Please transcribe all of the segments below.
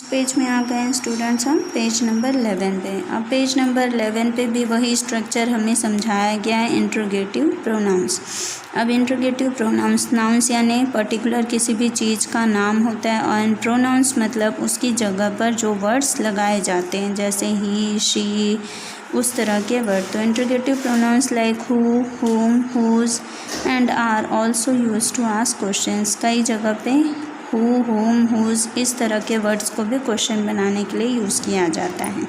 Page में आ गए हैं स्टूडेंट्स हम पेज नंबर 11 पे। अब पेज नंबर 11 पे भी वही स्ट्रक्चर हमें समझाया गया है, इंट्रोगेटिव प्रोनाउंस। अब इंट्रोगेटिव प्रोनाउंस नाउंस यानी पर्टिकुलर किसी भी चीज़ का नाम होता है, और प्रोनाउंस मतलब उसकी जगह पर जो वर्ड्स लगाए जाते हैं, जैसे ही, शी, उस तरह के वर्ड। तो interrogative pronouns like who, whom, whose and are also use to ask questions. कई जगह पे हु, हुम, हुज इस तरह के वर्ड्स को भी क्वेश्चन बनाने के लिए यूज़ किया जाता है।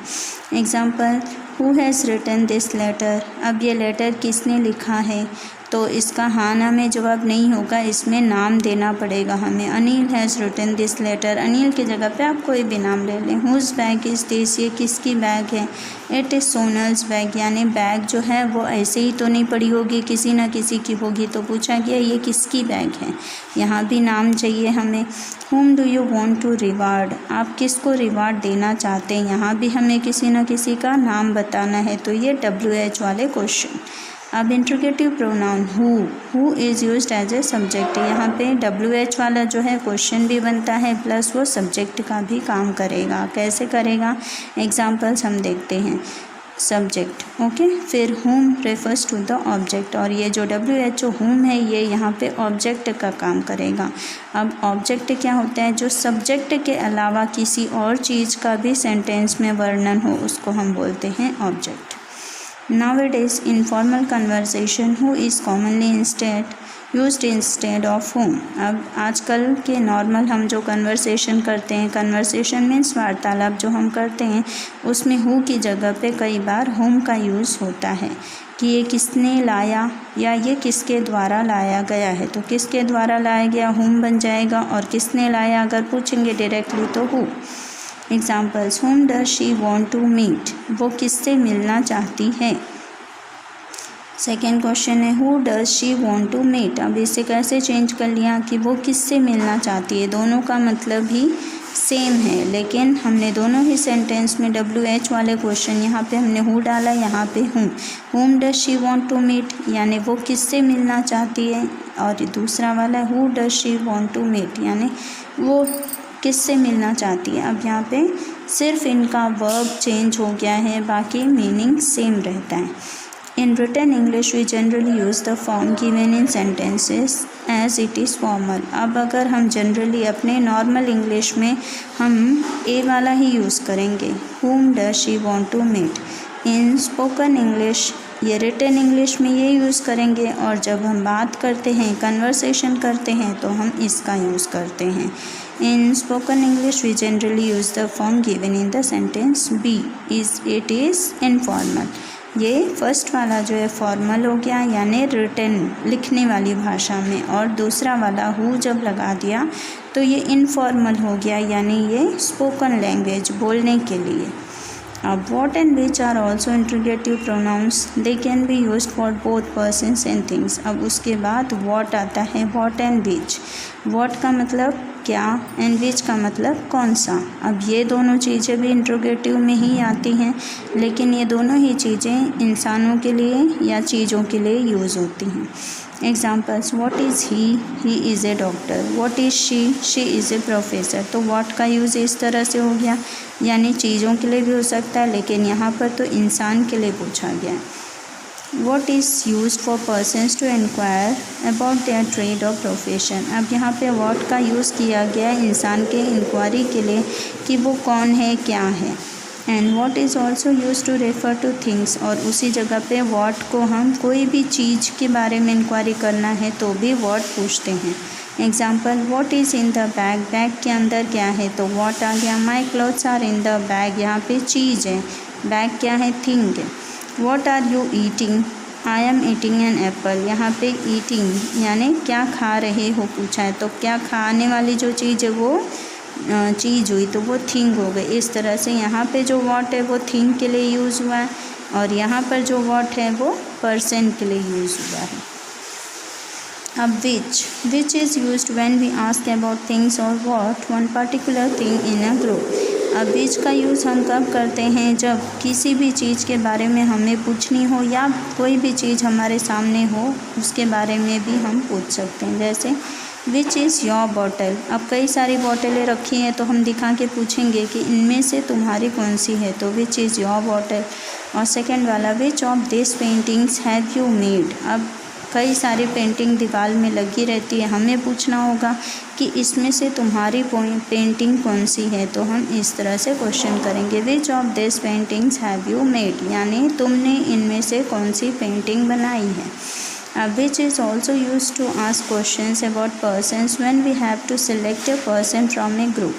Example, who has written this letter. अब ये लेटर किसने लिखा है, तो इसका हाँ ना में जवाब नहीं होगा, इसमें नाम देना पड़ेगा हमें। Anil has written this letter. Anil की जगह पे आप कोई भी नाम ले लें। हुज बैग इज़ दिस, ये किसकी बैग है। इट इज़ सोनल्स बैग, यानी बैग जो है वो ऐसे ही तो नहीं पड़ी होगी, किसी न किसी की होगी, तो पूछा गया ये किसकी बैग है, यहाँ भी नाम चाहिए हमें। whom do you want to reward, आप किसको रिवार्ड देना चाहते हैं, यहाँ भी हमें किसी न किसी का नाम बताना है, तो ये WH वाले क्वेश्चन। अब interrogative pronoun who is used as a subject. यहाँ पे WH वाला जो है क्वेश्चन भी बनता है, प्लस वो सब्जेक्ट का भी काम करेगा। कैसे करेगा, एग्जाम्पल्स हम देखते हैं। सब्जेक्ट, ओके, फिर whom refers to the object, और ये जो WHO whom है ये यहाँ पे ऑब्जेक्ट का काम करेगा। अब ऑब्जेक्ट क्या होता है, जो सब्जेक्ट के अलावा किसी और चीज़ का भी सेंटेंस में वर्णन हो, उसको हम बोलते हैं object. Nowadays in formal conversation who is commonly used instead of whom। अब आजकल के नॉर्मल हम जो कन्वर्सेशन करते हैं, कन्वर्सेशन मीन्स वार्तालाप जो हम करते हैं, उसमें हु की जगह पे कई बार whom का यूज़ होता है कि ये किसने लाया या ये किसके द्वारा लाया गया है। तो किसके द्वारा लाया गया whom बन जाएगा, और किसने लाया अगर पूछेंगे डायरेक्टली तो who। Examples, whom does she want to meet, वो किससे मिलना चाहती है। सेकेंड क्वेश्चन है who does she want to meet। अब इसे कैसे चेंज कर लिया कि वो किससे मिलना चाहती है, दोनों का मतलब ही सेम है, लेकिन हमने दोनों ही सेंटेंस में WH वाले क्वेश्चन, यहाँ पे हमने who डाला, यहाँ पे whom does she want to meet यानी वो किससे मिलना चाहती है, और दूसरा वाला who does she want to meet यानी वो किससे मिलना चाहती है। अब यहाँ पे सिर्फ इनका वर्ब चेंज हो गया है, बाकी मीनिंग सेम रहता है। In written English we generally use the form given in sentences as it is formal. अब अगर हम जनरली अपने नॉर्मल इंग्लिश में हम ए वाला ही यूज़ करेंगे, whom does she want to meet। In spoken English ये रिटन इंग्लिश में ये यूज़ करेंगे, और जब हम बात करते हैं, कन्वर्सेशन करते हैं, तो हम इसका यूज़ करते हैं। In spoken English we generally use the form given in the sentence B is it is informal. ये फर्स्ट वाला जो है फॉर्मल हो गया, यानी रिटन लिखने वाली भाषा में, और दूसरा वाला हु जब लगा दिया तो ये इनफॉर्मल हो गया, यानी ये स्पोकन लैंग्वेज बोलने के लिए। अब what and which are also interrogative pronouns, they can be used for both persons and things। अब उसके बाद what आता है, what and which। what का मतलब क्या, and which का मतलब कौन सा। अब ये दोनों चीज़ें भी इंट्रोगेटिव में ही आती हैं, लेकिन ये दोनों ही चीज़ें इंसानों के लिए या चीज़ों के लिए यूज़ होती हैं। Examples, what is he is a doctor. What is she is a professor. तो वॉट का यूज़ इस तरह से हो गया, यानी चीज़ों के लिए भी हो सकता है, लेकिन यहाँ पर तो इंसान के लिए पूछा गया है। What is use for persons to inquire about their trade और प्रोफेशन। अब यहाँ पे वॉट का यूज़ किया गया इंसान के इंक्वायरी के लिए कि वो कौन है, क्या है। And what is also use to refer to things, और उसी जगह पे वॉट को हम कोई भी चीज़ के बारे में इंक्वायरी करना है तो भी वॉट पूछते हैं। Example, what is in the bag, bag के अंदर क्या है, तो वॉट आ गया। My clothes are in the bag, यहाँ पे चीज़ है, बैग क्या है, थिंग है। What are you eating, I am eating an apple, यहाँ पे ईटिंग यानी क्या खा रहे हो पूछा है, तो क्या खाने वाली जो चीज़ है वो चीज़ हुई, तो वो थिंग हो गई। इस तरह से यहाँ पे जो वॉट है वो थिंग के लिए यूज़ हुआ है, और यहाँ पर जो वॉट है वो पर्सन के लिए यूज़ हुआ है। अब which is used when we ask about things और what one particular thing in a group. अब विच का यूज़ हम कब करते हैं, जब किसी भी चीज़ के बारे में हमें पूछनी हो, या कोई भी चीज़ हमारे सामने हो उसके बारे में भी हम पूछ सकते हैं। जैसे विच इज़ योर बॉटल। अब कई सारी बॉटलें रखी हैं तो हम दिखा के पूछेंगे कि इनमें से तुम्हारी कौन सी है, तो विच इज़ योर बॉटल। और सेकंड वाला, विच of this paintings have you made. अब कई सारी पेंटिंग दीवार में लगी रहती है, हमें पूछना होगा कि इसमें से तुम्हारी पेंटिंग कौन सी है, तो हम इस तरह से क्वेश्चन करेंगे, which of this paintings have you made, यानी तुमने इनमें से कौन सी पेंटिंग बनाई है। Which is also use to ask questions about persons when we have to select a person from a group.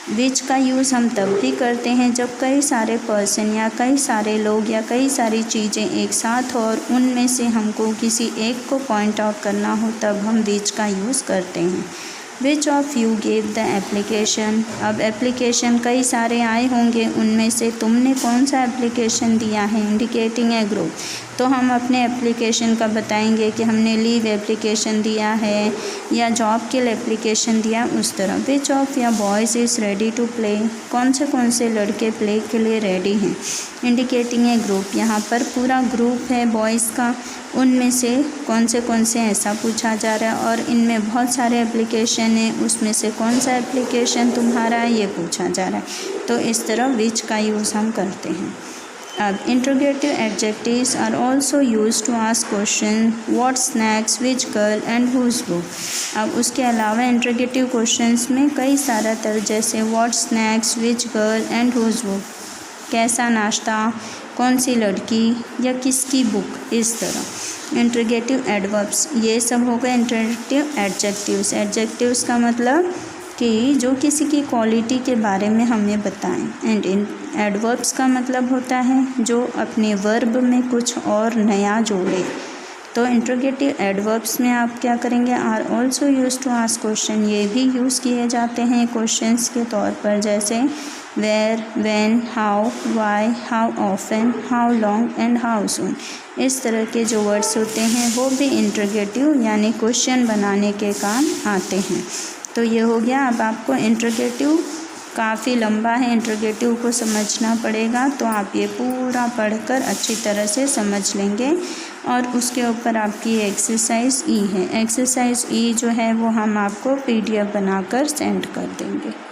Which का यूज़ हम तब भी करते हैं जब कई सारे पर्सन या कई सारे लोग या कई सारी चीज़ें एक साथ हो और उनमें से हमको किसी एक को पॉइंट आउट करना हो, तब हम विच का यूज़ करते हैं। Which of you gave the application. अब एप्लीकेशन कई सारे आए होंगे, उनमें से तुमने कौन सा एप्लीकेशन दिया है, इंडिकेटिंग ए ग्रुप। तो हम अपने एप्लीकेशन का बताएंगे कि हमने लीव एप्लीकेशन दिया है या जॉब के लिए एप्लीकेशन दिया, उस तरह। विच ऑफ या boys is ready to play. कौन से लड़के प्ले के लिए रेडी हैं, इंडिकेटिंग ए ग्रुप। यहाँ पर पूरा ग्रुप है बॉयज़ का, उनमें से कौन से ऐसा पूछा जा रहा है, और इनमें बहुत सारे एप्लीकेशन हैं, उसमें से कौन सा एप्लीकेशन तुम्हारा है ये पूछा जा रहा है। तो इस तरह विच का यूज़ हम करते हैं। अब interrogative adjectives are also use to ask question, what snacks, which girl and whose book. अब उसके अलावा इंट्रोगेटिव क्वेश्चंस में कई सारा तरह, जैसे what snacks, which girl and whose book, कैसा नाश्ता, कौन सी लड़की या किसकी बुक, इस तरह। इंट्रोगेटिव एडवर्ब्स, ये सब हो गए इंट्रोगेटिव एडजेक्टिव्स। एडजेक्टिव्स का मतलब कि जो किसी की क्वालिटी के बारे में हमें बताएं। एंड इन एडवर्ब्स का मतलब होता है जो अपने वर्ब में कुछ और नया जोड़े। तो इंट्रोगेटिव एडवर्ब्स में आप क्या करेंगे, are also use to ask question, ये भी यूज़ किए जाते हैं क्वेश्चंस के तौर पर, जैसे where, when, how, why, how often, how long and how soon. इस तरह के जो वर्ड्स होते हैं वो भी इंट्रोगेटिव यानी क्वेश्चन बनाने के काम आते हैं। तो ये हो गया। अब आपको इंट्रोगेटिव काफ़ी लंबा है, इंट्रोगेटिव को समझना पड़ेगा, तो आप ये पूरा पढ़कर अच्छी तरह से समझ लेंगे। और उसके ऊपर आपकी एक्सरसाइज ई है, एक्सरसाइज ई जो है वो हम आपको PDF बनाकर सेंड कर देंगे।